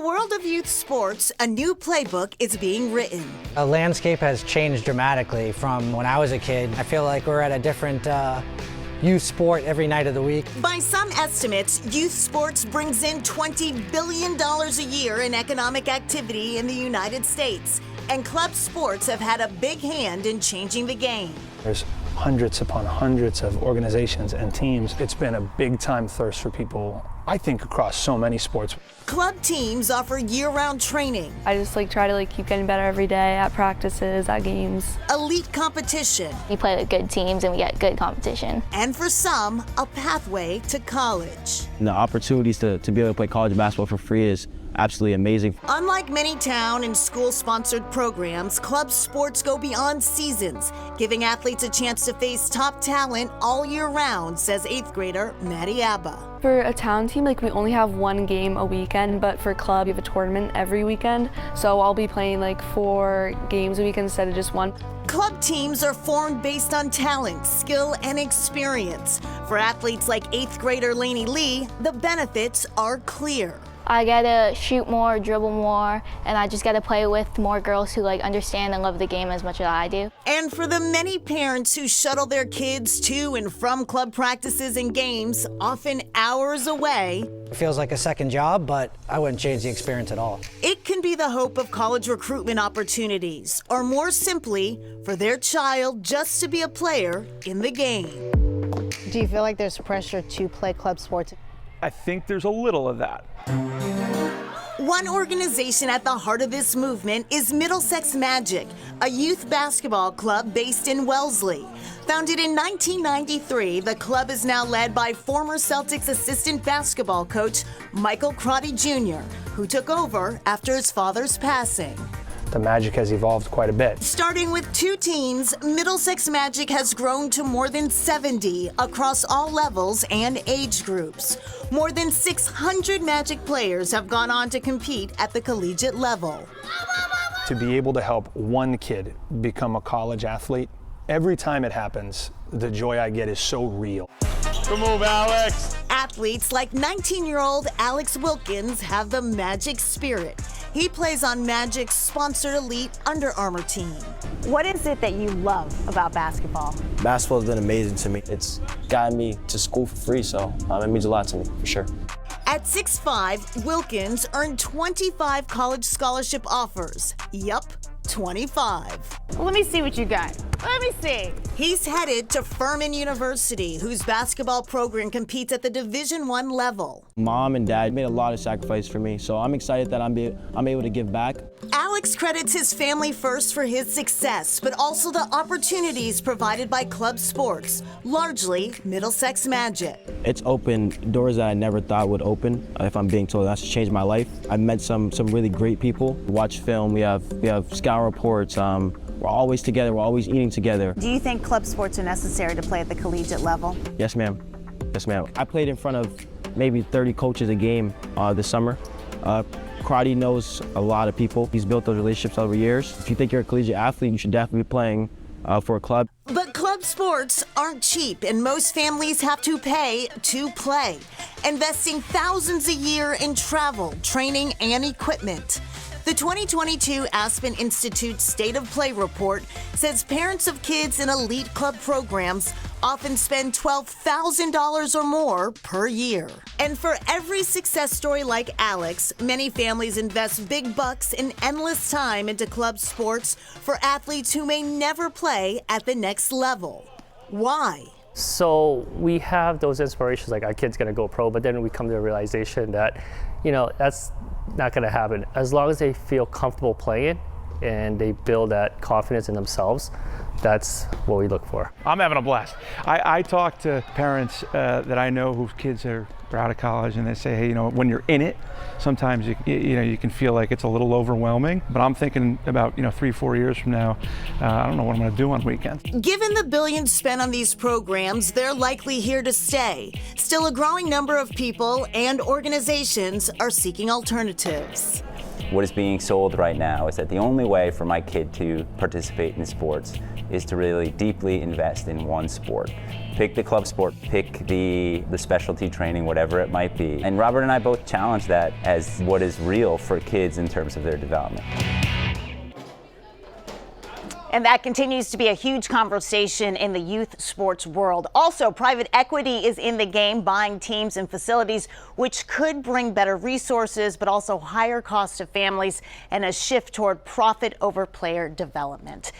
world of youth sports, a new playbook is being written. The landscape has changed dramatically from when I was a kid. I feel like we're at a different youth sport every night of the week. By some estimates, youth sports brings in $20 billion a year in economic activity in the United States, and club sports have had a big hand in changing the game. There's hundreds upon hundreds of organizations and teams. It's been a big time thirst for people, I think, across so many sports. Club teams offer year-round training. I just try to keep getting better every day at practices, at games. Elite competition. We play with good teams and we get good competition. And for some, a pathway to college. And the opportunities to be able to play college basketball for free is absolutely amazing. Unlike many town and school-sponsored programs, club sports go beyond seasons, giving athletes a chance to face top talent all year round, says 8th grader Maddie Abba. For a town team, we only have one game a weekend, but for club, you have a tournament every weekend. So I'll be playing 4 games a weekend instead of just one. Club teams are formed based on talent, skill, and experience. For athletes like 8th grader Lainey Lee, the benefits are clear. I get to shoot more, dribble more, and I just get to play with more girls who understand and love the game as much as I do. And for the many parents who shuttle their kids to and from club practices and games, often hours away, It feels like a second job, but I wouldn't change the experience at all. it can be the hope of college recruitment opportunities, or more simply, for their child just to be a player in the game. Do you feel like there's pressure to play club sports? I think there's a little of that. One organization at the heart of this movement is Middlesex Magic, a youth basketball club based in Wellesley. Founded in 1993, the club is now led by former Celtics assistant basketball coach Michael Crotty Jr., who took over after his father's passing. The Magic has evolved quite a bit. Starting with 2 teams, Middlesex Magic has grown to more than 70 across all levels and age groups. More than 600 Magic players have gone on to compete at the collegiate level. To be able to help one kid become a college athlete, every time it happens, the joy I get is so real. Good move, Alex. Athletes like 19-year-old Alex Wilkins have the Magic spirit. He plays on Magic's sponsored elite Under Armour team. What is it that you love about basketball? Basketball has been amazing to me. It's gotten me to school for free, so it means a lot to me, for sure. At 6'5", Wilkins earned 25 college scholarship offers. Yup, 25. Let me see what you got. Let me see. He's headed to Furman University, whose basketball program competes at the Division I level. Mom and Dad made a lot of sacrifice for me, so I'm excited that I'm able to give back. Alex credits his family first for his success, but also the opportunities provided by club sports, largely Middlesex Magic. It's opened doors that I never thought would open, if I'm being told. That's changed my life. I've met some really great people. Watch film, we have scout reports. We're always together, we're always eating together. Do you think club sports are necessary to play at the collegiate level? Yes, ma'am. Yes, ma'am. I played in front of maybe 30 coaches a game this summer. Crotty knows a lot of people. He's built those relationships over years. If you think you're a collegiate athlete, you should definitely be playing for a club. But club sports aren't cheap, and most families have to pay to play, investing thousands a year in travel, training, and equipment. The 2022 Aspen Institute State of Play report says parents of kids in elite club programs often spend $12,000 or more per year. And for every success story like Alex, many families invest big bucks and endless time into club sports for athletes who may never play at the next level. Why? So we have those inspirations like our kid's gonna go pro, but then we come to the realization that, that's not gonna happen. As long as they feel comfortable playing and they build that confidence in themselves, that's what we look for. I'm having a blast. I talk to parents that I know whose kids are out of college, and they say, hey, when you're in it, sometimes you can feel like it's a little overwhelming. But I'm thinking about 3-4 years from now, I don't know what I'm going to do on weekends. Given the billions spent on these programs, they're likely here to stay. Still, a growing number of people and organizations are seeking alternatives. What is being sold right now is that the only way for my kid to participate in sports is to really deeply invest in one sport. Pick the club sport, pick the specialty training, whatever it might be. And Robert and I both challenge that as what is real for kids in terms of their development. And that continues to be a huge conversation in the youth sports world. Also, private equity is in the game, buying teams and facilities, which could bring better resources, but also higher costs to families and a shift toward profit over player development.